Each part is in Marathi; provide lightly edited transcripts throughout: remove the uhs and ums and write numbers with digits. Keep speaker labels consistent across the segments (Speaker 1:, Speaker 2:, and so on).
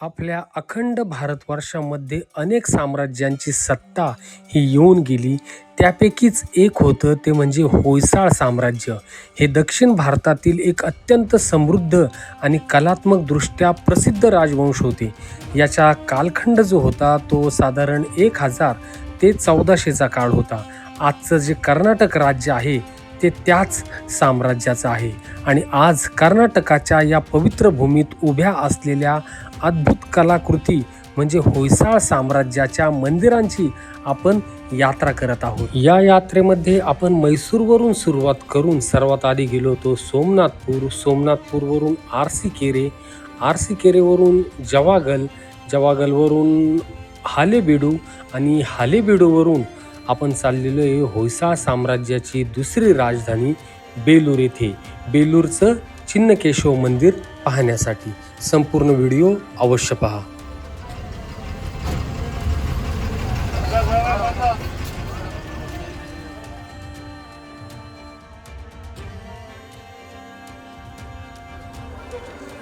Speaker 1: आपल्या अखंड भारतवर्षामध्ये अनेक साम्राज्यांची सत्ता ही येऊन गेली. त्यापैकीच एक होतं ते म्हणजे होयसाळ साम्राज्य. हे दक्षिण भारतातील एक अत्यंत समृद्ध आणि कलात्मकदृष्ट्या प्रसिद्ध राजवंश होते. याचा कालखंड जो होता तो साधारण 1000 ते 1400चा काळ होता. आजचं जे कर्नाटक राज्य आहे ते त्याच साम्राज्याचं आहे. आणि आज कर्नाटकाच्या या पवित्र भूमीत उभ्या असलेल्या अद्भुत कलाकृती म्हणजे होयसाळ साम्राज्याच्या मंदिरांची आपण यात्रा करत आहोत. या यात्रेमध्ये आपण मैसूरवरून सुरुवात करून सर्वात आधी गेलो होतो सोमनाथपूरवरून आरसीकेरेवरून जवागलवरून हालेबीडू आणि हालेबीडूवरून आपण चाललेलो आहे होयसाळ साम्राज्याची दुसरी राजधानी बेलूर येथे बेलूरचं चिन्नकेशव मंदिर पाहण्यासाठी. संपूर्ण व्हिडिओ अवश्य पहा.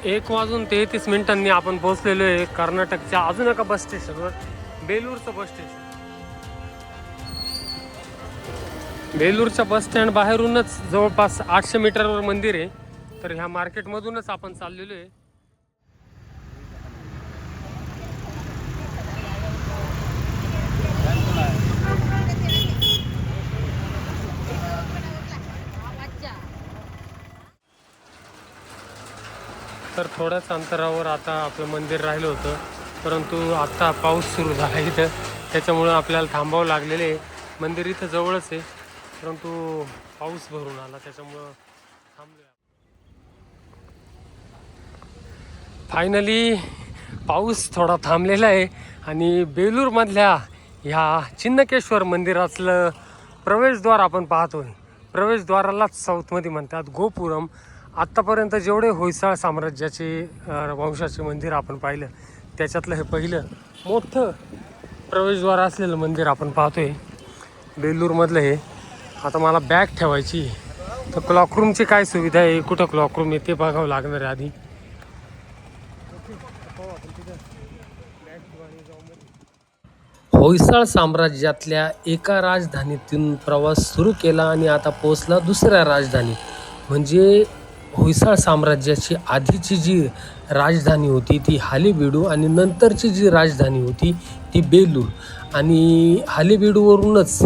Speaker 1: एक वाजून 33 मिनिटांनी आपण पोहोचलेलो आहे कर्नाटकच्या अजून एका बस स्टेशनवर, बेलूरचं बस स्टेशन. बेलूरच्या बस स्टँड बाहेरूनच जवळपास 800 मीटरवर मंदिर आहे. तर ह्या मार्केटमधूनच आपण चाललेलो आहे. तर थोड्याच अंतरावर आता आपलं मंदिर राहिलं होतं, परंतु आता पाऊस सुरू झाला इथं, त्याच्यामुळं आपल्याला थांबावं लागलेलं आहे. मंदिर इथं जवळच आहे, परंतु पाऊस भरून आला त्याच्यामुळं थांबलो. फायनली पाऊस थोडा थांबलेला आहे आणि बेलूरमधल्या ह्या चिन्नकेश्वर मंदिरातलं प्रवेशद्वार आपण पाहतोय. प्रवेशद्वारालाच साऊथमध्ये म्हणतात गोपुरम. आत्तापर्यंत जेवढे होयसाळ साम्राज्याचे वंशाचे मंदिर आपण पाहिलं त्याच्यातलं हे पहिलं मोठं प्रवेशद्वार असलेलं मंदिर आपण पाहतोय बेलूरमधलं हे. आता मला बॅग ठेवायची, तर क्लॉकरूमची काय सुविधा आहे, कुठं क्लॉकरूम आहे ते बघावं लागणार आहे आधी. होयसाळ साम्राज्यातल्या एका राजधानीतून प्रवास सुरू केला आणि आता पोहोचला दुसऱ्या राजधानीत. म्हणजे होयसाळ साम्राज्याची आधीची जी राजधानी होती ती हालेबीडू आणि नंतरची जी राजधानी होती ती बेलूर. आणि हालेबीडूवरूनच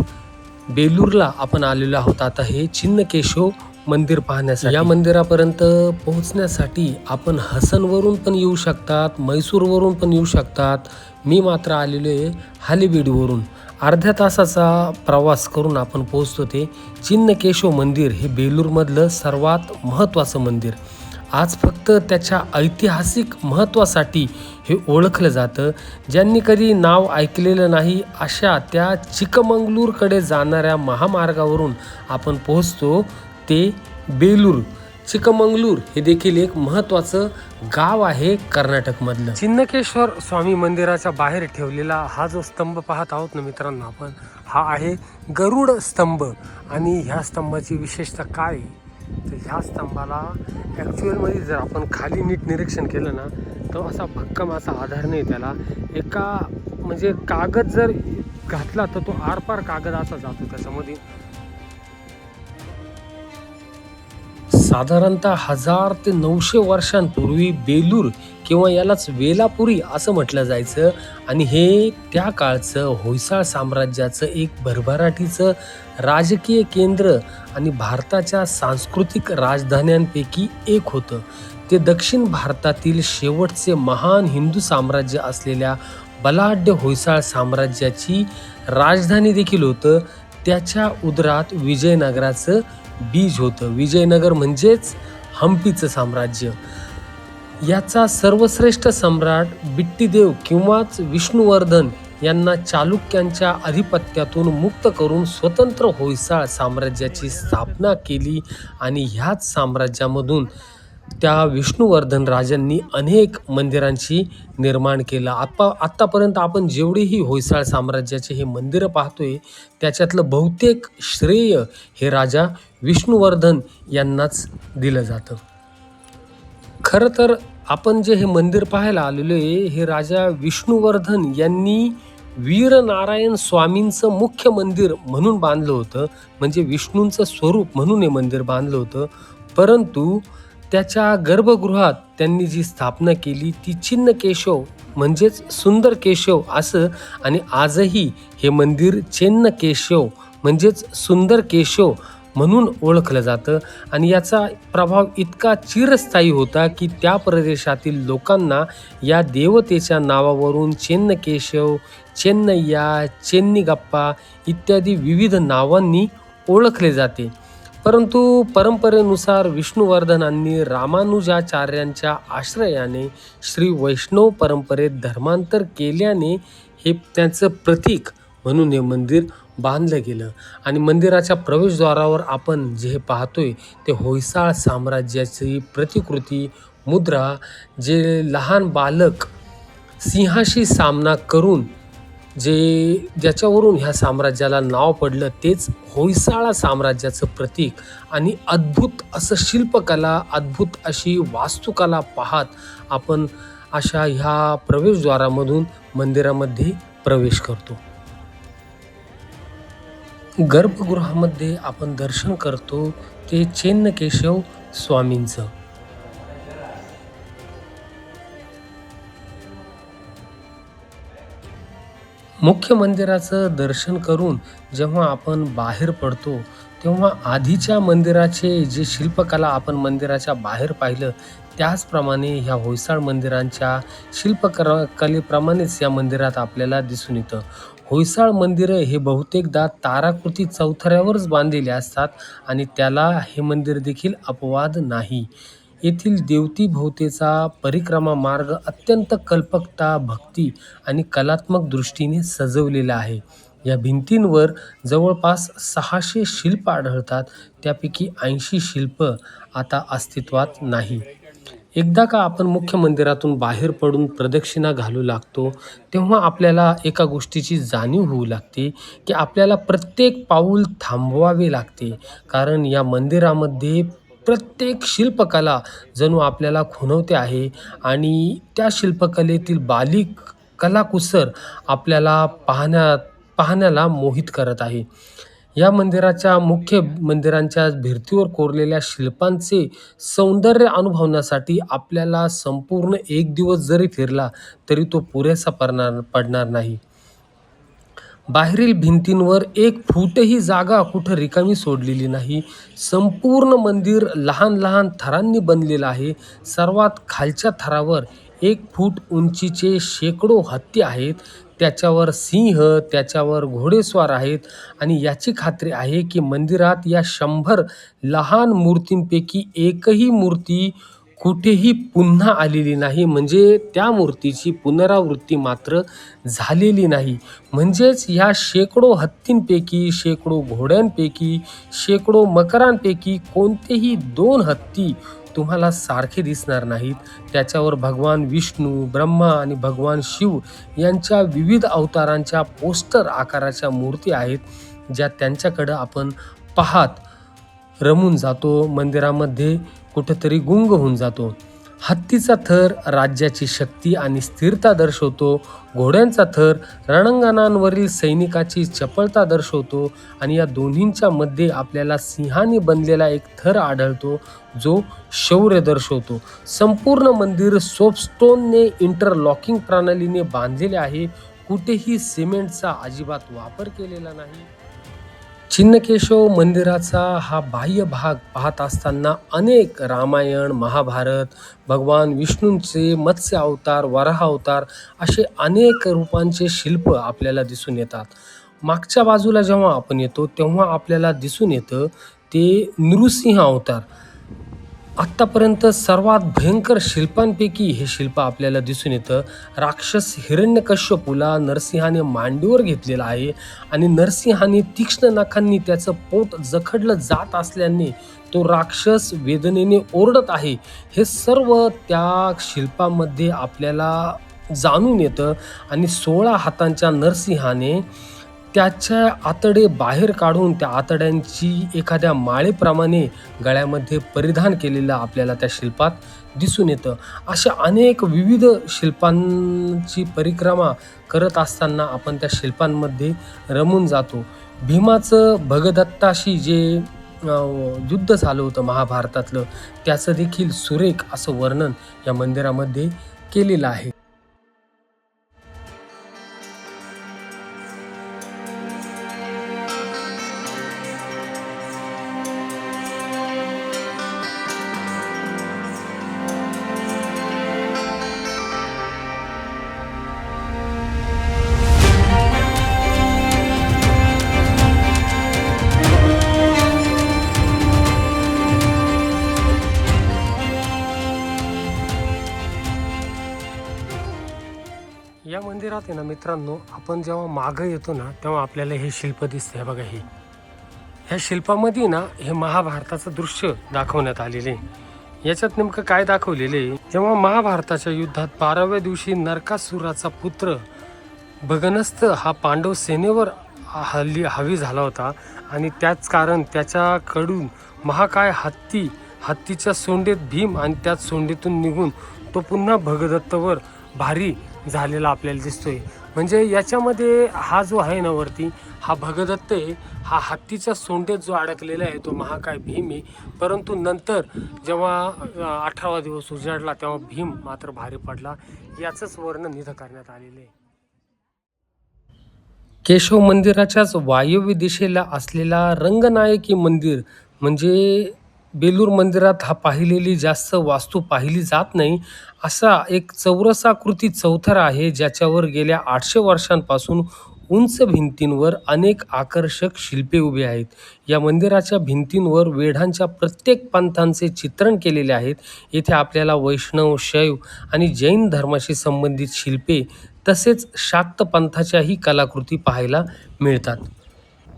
Speaker 1: बेलूरला आपण आलेलो आहोत आता हे चिन्नकेशव मंदिर पाहण्यासाठी. या मंदिरापर्यंत पोहोचण्यासाठी आपण हसनवरून पण येऊ शकतात, मैसूरवरून पण येऊ शकतात. मी मात्र आलेलो आहे हालेबीडूवरून. अर्ध्या तासाचा प्रवास करून आपण पोहोचतो ते चिन्नकेशव मंदिर. हे बेलूरमधलं सर्वात महत्त्वाचं मंदिर. आज फक्त त्याच्या ऐतिहासिक महत्त्वासाठी हे ओळखलं जातं. ज्यांनी कधी नाव ऐकलेलं नाही अशा त्या चिकमंगळूरकडे जाणाऱ्या महामार्गावरून आपण पोहोचतो ते बेलूर. चिकमंगळूर हे देखील एक महत्त्वाचं गाव आहे कर्नाटकमधलं. चिन्नकेश्वर स्वामी मंदिराच्या बाहेर ठेवलेला हा जो स्तंभ पाहत आहोत ना मित्रांनो आपण, हा आहे गरुड स्तंभ. आणि ह्या स्तंभाची विशेषता काय तर ह्या स्तंभाला ॲक्च्युअलमध्ये जर आपण खाली नीट निरीक्षण केलं ना तर असा भक्कम असा आधार नाही त्याला. एका म्हणजे कागद जर घातला तर तो आरपार कागद असा जातो त्याच्यामध्ये. साधारणतः 1000 ते 900 वर्षांपूर्वी बेलूर किंवा यालाच वेलापुरी असं म्हटलं जायचं. आणि हे त्या काळचं होयसाळ साम्राज्याचं एक भरभराटीचं राजकीय केंद्र आणि भारताच्या सांस्कृतिक राजधान्यांपैकी एक होतं. ते दक्षिण भारतातील शेवटचे महान हिंदू साम्राज्य असलेल्या बलाढ्य होयसाळ साम्राज्याची राजधानी देखील होतं. त्याच्या उदरात विजयनगराचं बीज होतं. विजयनगर म्हणजेच हम्पीचं साम्राज्य. याचा सर्वश्रेष्ठ सम्राट बिट्टीदेव किंवाच विष्णुवर्धन यांना चालुक्यांच्या अधिपत्यातून मुक्त करून स्वतंत्र होयसाळ साम्राज्याची स्थापना केली. आणि ह्याच साम्राज्यामधून त्या विष्णुवर्धन राजांनी अनेक मंदिरांची निर्माण केलं. आत्तापर्यंत आपण जेवढीही होयसाळ साम्राज्याचे हे मंदिरं पाहतोय त्याच्यातलं बहुतेक श्रेय हे राजा विष्णुवर्धन यांनाच दिलं जातं. खरं तर आपण जे हे मंदिर पाहायला आलेलो आहे, हे राजा विष्णुवर्धन यांनी वीरनारायण स्वामींचं मुख्य मंदिर म्हणून बांधलं होतं. म्हणजे विष्णूंचं स्वरूप म्हणून हे मंदिर बांधलं होतं. परंतु त्याच्या गर्भगृहात त्यांनी जी स्थापना केली ती चिन्नकेशव म्हणजेच सुंदर केशव असं, आणि आजही हे मंदिर चिन्नकेशव म्हणजेच सुंदर केशव म्हणून ओळखलं जातं. आणि याचा प्रभाव इतका चिरस्थायी होता की त्या प्रदेशातील लोकांना या देवतेच्या नावावरून चेन्नकेशव, चेन्नय्या, चेन्नीगप्पा इत्यादी विविध नावांनी ओळखले जाते. परंतु परंपरेनुसार विष्णुवर्धनांनी रामानुजाचार्यांच्या आश्रयाने श्री वैष्णव परंपरेत धर्मांतर केल्याने हे त्याचं प्रतीक म्हणून हे मंदिर बांधलं गेलं. आणि मंदिराच्या प्रवेशद्वारावर आपण जे पाहतोय ते होयसाळ साम्राज्याची प्रतिकृती मुद्रा, जे लहान बालक सिंहाशी सामना करून ज्याच्यावरून ह्या साम्राज्याला नाव पडलं तेच होयसाळ साम्राज्याचं प्रतीक. आणि अद्भुत असं शिल्पकला, अद्भुत अशी वास्तुकला पाहत आपण अशा ह्या प्रवेशद्वारामधून मंदिरामध्ये प्रवेश करतो. गर्भगृहामध्ये आपण दर्शन करतो ते चेन्नकेशव स्वामींचं. मुख्य मंदिराचं दर्शन करून जेव्हा आपण बाहेर पडतो तेव्हा आधीच्या मंदिराचे जे शिल्पकला आपण मंदिराच्या बाहेर पाहिलं त्याचप्रमाणे ह्या होयसाळ मंदिरांच्या कलेप्रमाणेच या मंदिरात आपल्याला दिसून येतं. होयसाळ मंदिरं हे बहुतेकदा ताराकृती चौथऱ्यावरच बांधलेले असतात आणि त्याला हे मंदिर देखील अपवाद नाही. येथील देवतीभोवतीचा परिक्रमा मार्ग अत्यंत कल्पकता, भक्ती आणि कलात्मक दृष्टीने सजवलेला आहे. या भिंतींवर जवळपास 600 शिल्प आढळतात. त्यापैकी 80 शिल्प आता अस्तित्वात नाही. एकदा का आपण मुख्य मंदिरातून बाहेर पडून प्रदक्षिणा घालू लागतो तेव्हा आपल्याला एका गोष्टीची जाणीव होऊ लागते की आपल्याला प्रत्येक पाऊल थांबवावे लागते. कारण या मंदिरामध्ये प्रत्येक शिल्पकला जणू आपल्याला खुणवते आहे आणि त्या शिल्पकलेतील बालिक कलाकुसर आपल्याला पाहण्याला मोहित करत आहे. या मुख्य मंदिरांच्या भिंतीवर कोरलेल्या शिल्पांचे सौंदर्य अनुभवण्यासाठी आपल्याला संपूर्ण एक दिवस जरी फिरला तरी तो पुरेसा पडणार नाही. बाहेरील भिंतींवर एक फूटही जागा कुठं रिकामी सोडलेली नाही. संपूर्ण मंदिर लहान लहान थरांनी बनलेलं आहे. सर्वात खालच्या थरावर 1 फूट उंचीचे शेकडो हत्ती आहेत. त्याच्यावर सिंह, त्याच्यावर घोडेस्वार आहेत. आणि याची खात्री आहे की मंदिरात या 100 लहान मूर्तींपैकी एकही मूर्ती कुठेही पुन्हा आलेली नाही. म्हणजे त्या मूर्तीची पुनरावृत्ती मात्र झालेली नाही. म्हणजेच ह्या शेकडो हत्तींपैकी, शेकडो घोड्यांपैकी, शेकडो मकरांपैकी कोणतेही 2 हत्ती तुम्हाला सारखे दिसणार नाहीत. त्याच्यावर भगवान विष्णू, ब्रह्मा आणि भगवान शिव यांच्या विविध अवतारांच्या पोस्टर आकाराच्या मूर्ती आहेत, ज्या त्यांच्याकडं आपण पाहत रमून जातो, मंदिरामध्ये कुठेतरी गुंग होऊन जातो. हत्तीचा थर राज्याची शक्ती आणि स्थिरता दर्शवतो. घोड्यांचा थर रणांगणांवरील सैनिकाची चपळता दर्शवतो. आणि या दोन्हींच्या मध्ये आपल्याला सिंहाने बनलेला एक थर आढळतो जो शौर्य दर्शवतो. संपूर्ण मंदिर सोपस्टोनने इंटरलॉकिंग प्रणालीने बांधलेले आहे. कुठेही सिमेंटचा अजिबात वापर केलेला नाही. चिन्नकेशव मंदिराचा हा बाह्य भाग पाहत असताना अनेक रामायण, महाभारत, भगवान विष्णूंचे मत्स्य अवतार, वराह अवतार असे अनेक रूपांचे शिल्प आपल्याला दिसून येतात. मागच्या बाजूला जेव्हा आपण येतो तेव्हा आपल्याला दिसून येतं ते नृसिंह अवतार. आत्तापर्यंत सर्वात भयंकर शिल्पांपैकी हे शिल्प आपल्याला दिसून येतं. राक्षस हिरण्यकश्यपूला नरसिंहाने मांडीवर घेतलेला आहे आणि नरसिंहाने तीक्ष्ण नखांनी त्याचं पोट जखडलं जात असल्याने तो राक्षस वेदनेने ओरडत आहे. हे सर्व त्या शिल्पामध्ये आपल्याला जाणून येतं. आणि 16 हातांच्या नरसिंहाने त्याच्या आतडे बाहेर काढून त्या आतड्यांची एखाद्या माळेप्रमाणे गळ्यामध्ये परिधान केलेलं आपल्याला त्या शिल्पात दिसून येतं. अशा अनेक विविध शिल्पांची परिक्रमा करत असताना आपण त्या शिल्पांमध्ये रमून जातो. भीमाचं भगदत्ताशी जे युद्ध झालं होतं महाभारतातलं, त्याचं देखील सुरेख असं वर्णन या मंदिरामध्ये केलेलं आहे. या मंदिरात आहे ना मित्रांनो, आपण जेव्हा मागं येतो ना तेव्हा आपल्याला हे शिल्प दिसतं. हे बघा, ह्या शिल्पामध्ये ना हे महाभारताचं दृश्य दाखवण्यात आलेले आहे. याच्यात नेमकं काय दाखवलेलं आहे, जेव्हा महाभारताच्या युद्धात 12व्या दिवशी नरकासुराचा पुत्र भगनस्त हा पांडव सेनेवर हावी झाला होता आणि त्याच कारण त्याच्याकडून महाकाय हत्तीच्या सोंडेत भीम आणि त्याच सोंडेतून निघून तो पुन्हा भगदत्तवर भारी झालेला आपल्याला दिसतोय. म्हणजे याच्यामध्ये हा जो आहे ना वरती, हा भगदत्त आहे, हा हत्तीच्या सोंडेत जो अडकलेला आहे तो महाकाय भीम आहे. परंतु नंतर जेव्हा 18वा दिवस उजाडला तेव्हा भीम मात्र भारी पडला. याचंच वर्णन इथं करण्यात आलेलं आहे. केशव मंदिराच्याच वायव्य दिशेला असलेला रंगनायकी मंदिर म्हणजे बेलूर मंदिरात हा पाहिलेली जास्त वास्तू पाहिली जात नाही असा एक चौरसाकृती चौथरा आहे, ज्याच्यावर गेल्या 800 वर्षांपासून उंच भिंतींवर अनेक आकर्षक शिल्पे उभी आहेत. या मंदिराच्या भिंतींवर वेढांच्या प्रत्येक पंथांचे चित्रण केलेले आहेत. येथे आपल्याला वैष्णव, शैव आणि जैन धर्माशी संबंधित शिल्पे तसेच शाक्त पंथाच्याही कलाकृती पाहायला मिळतात.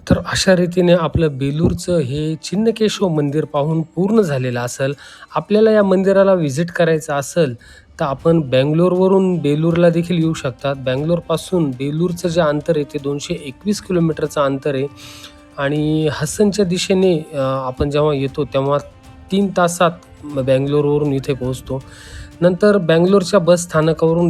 Speaker 1: तर अशा रीतीने आपलं बेलूरचं हे चिन्नकेशव मंदिर पाहून पूर्ण झालेलं असेल. आपल्याला या मंदिराला व्हिजिट करायचं असेल तर आपण बँगलोरवरून बेलूरला देखील येऊ शकतात. बँगलोरपासून बेलूरचं जे अंतर आहे ते 221 किलोमीटरचं अंतर आहे आणि हसनच्या दिशेने आपण जेव्हा येतो तेव्हा 3 तासात बँगलोरवरून इथे पोहोचतो. नंतर बँगलोरच्या बस स्थानकावरून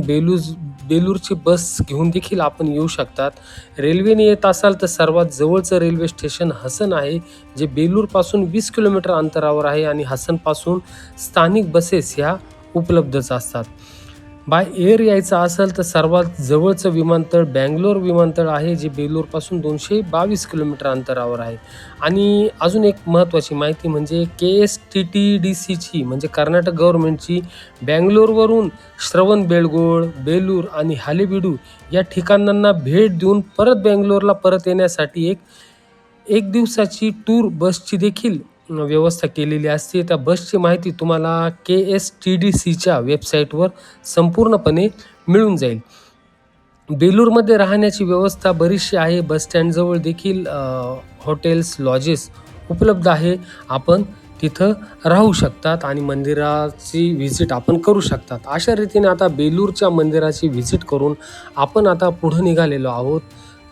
Speaker 1: बेलूरची बस घेऊन देखील आपण येऊ शकतात. रेल्वेने येत असाल तर सर्वात जवळचं रेल्वे स्टेशन हसन आहे, जे बेलूरपासून 20 किलोमीटर अंतरावर आहे आणि हसनपासून स्थानिक बसेस ह्या उपलब्धच असतात. बाय एअर यायचं असेल तर सर्वात जवळचं विमानतळ बँगलोर विमानतळ आहे, जे बेलूरपासून 222 किलोमीटर अंतरावर आहे. आणि अजून एक महत्त्वाची माहिती म्हणजे KSTTDCची म्हणजे कर्नाटक गव्हर्नमेंटची बँगलोरवरून श्रवणबेळगोळ, बेलूर आणि हालेबीडू या ठिकाणांना भेट देऊन परत बँगलोरला परत येण्यासाठी एक दिवसाची टूर बसची देखील व्यवस्था केलेली असते. त्या बसची माहिती तुम्हाला KSTDCच्या वेबसाईटवर संपूर्णपणे मिळून जाईल. बेलूरमध्ये राहण्याची व्यवस्था बरीचशी आहे. बसस्टँडजवळ देखील हॉटेल्स, लॉजेस उपलब्ध आहे. आपण तिथं राहू शकतात आणि मंदिराची व्हिजिट आपण करू शकतात. अशा रीतीने आता बेलूरच्या मंदिराची व्हिजिट करून आपण आता पुढं निघालेलो आहोत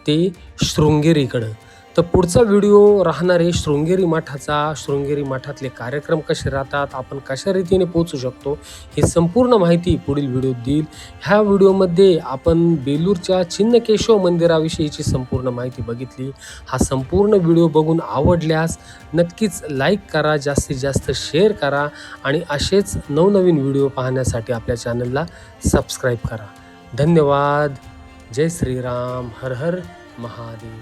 Speaker 1: ते शृंगेरीकडं. तर पुढचा व्हिडिओ राहणार आहे शृंगेरी मठाचा. शृंगेरी मठातले कार्यक्रम कसे राहतात, आपण कशा रीतीने पोहोचू शकतो, ही संपूर्ण माहिती पुढील व्हिडिओत देईल. ह्या व्हिडिओमध्ये आपण बेलूरच्या चिन्नकेशव मंदिराविषयीची संपूर्ण माहिती बघितली. हा संपूर्ण व्हिडिओ बघून आवडल्यास नक्कीच लाईक करा, जास्तीत जास्त शेअर करा आणि असेच नवनवीन व्हिडिओ पाहण्यासाठी आपल्या चॅनलला सबस्क्राईब करा. धन्यवाद. जय श्रीराम. हर हर महादेव.